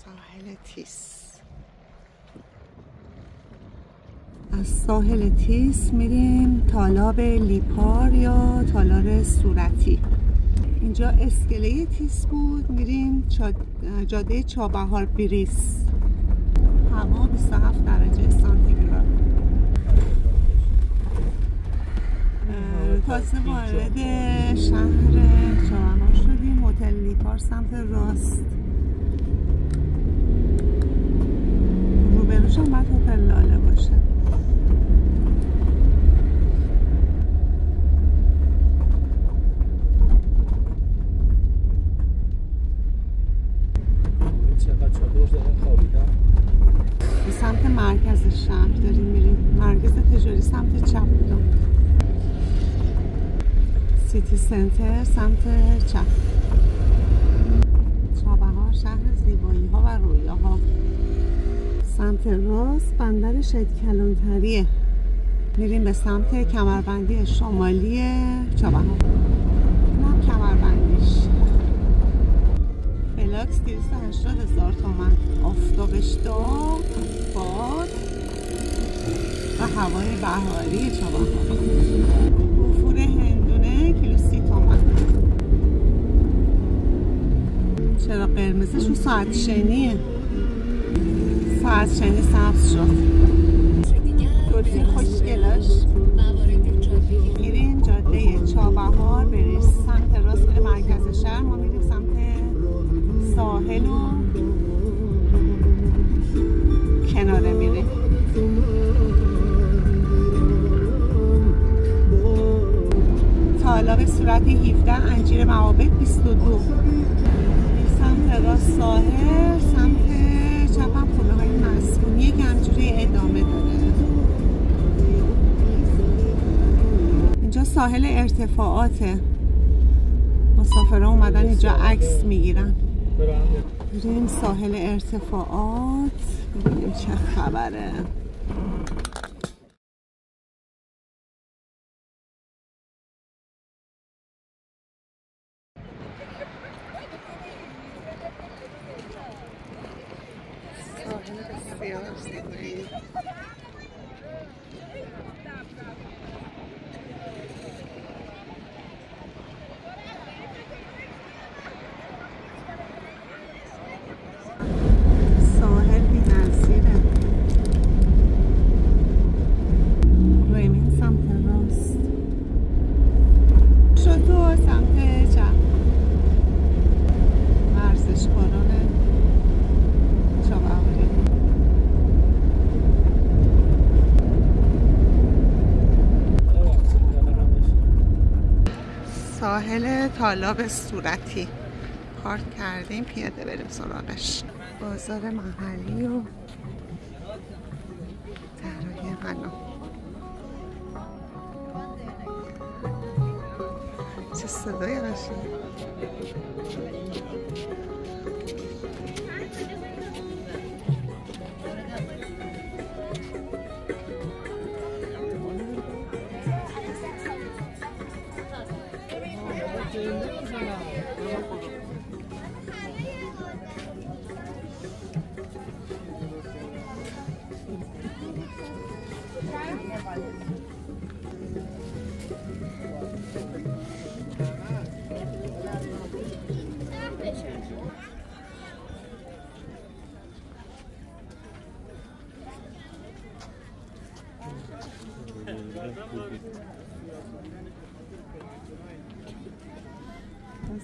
ساحل تیس. از ساحل تیس میریم تالاب لیپار یا تالار صورتی. اینجا اسکله تیس بود، میریم جاده چابهار بریس. هوا 27 درجه سانتیگراد. تازه وارد شهر چابهار شدیم. هتل لیپار سمت راست. روبروش هم باید هتل لاله باشه. به سمت مرکز شهر داریم میریم. مرکز تجاری سمت چپ بودم. سیتی سنتر سمت چپ. چابهار شهر زیبایی ها و رویاها. سمت راست بندر شهید کلانتریه. میریم به سمت کمربندی شمالی چابهار. اینم کمربندیش. فلاکس 280,000 تومان. آفتابش داغ، باد و هوای بهاری چابهار. گوفور هندونه کیلو 30 تومان. چرا قرمزش رو ساعت شنیه. ساعت شنی سبز شد. دوری خوشگلاش. میریم جاده چابهار بریم سمت راست به مرکز شهر. ما میریم سمت ساحل و کناره میریم. تالاب صورتی 17 انجیر معابد 22. سمت راست ساحل، سمت چپم خونه های مسکونیه که همجوری ادامه داره. اینجا ساحل ارتفاعاته. مسافرها اومدن اینجا عکس میگیرن. بریم ساحل ارتفاعات ببینیم چه خبره. ساحل بسیار زیبایی. ساحل بی‌نظیره. رویمین سمت راست. شطور سمت چپ. ورزشکاران چابهاری. ساحل تالاب صورتی. پارک کردیم پیاده بریم سراغش. بازار محلی و طراحی غنا. چه صدای قشنگی.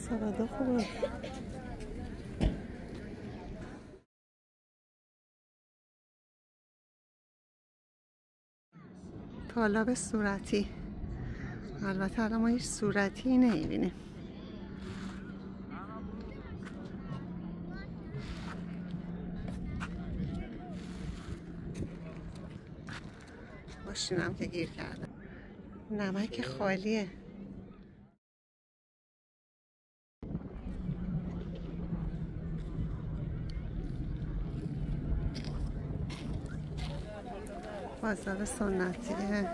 سوادا خوبه. تالاب صورتی. البته الان ما هیچ صورتی نمیبینیم. ماشینم که گیر کرده. نمک خالیه. بازار سنتیه.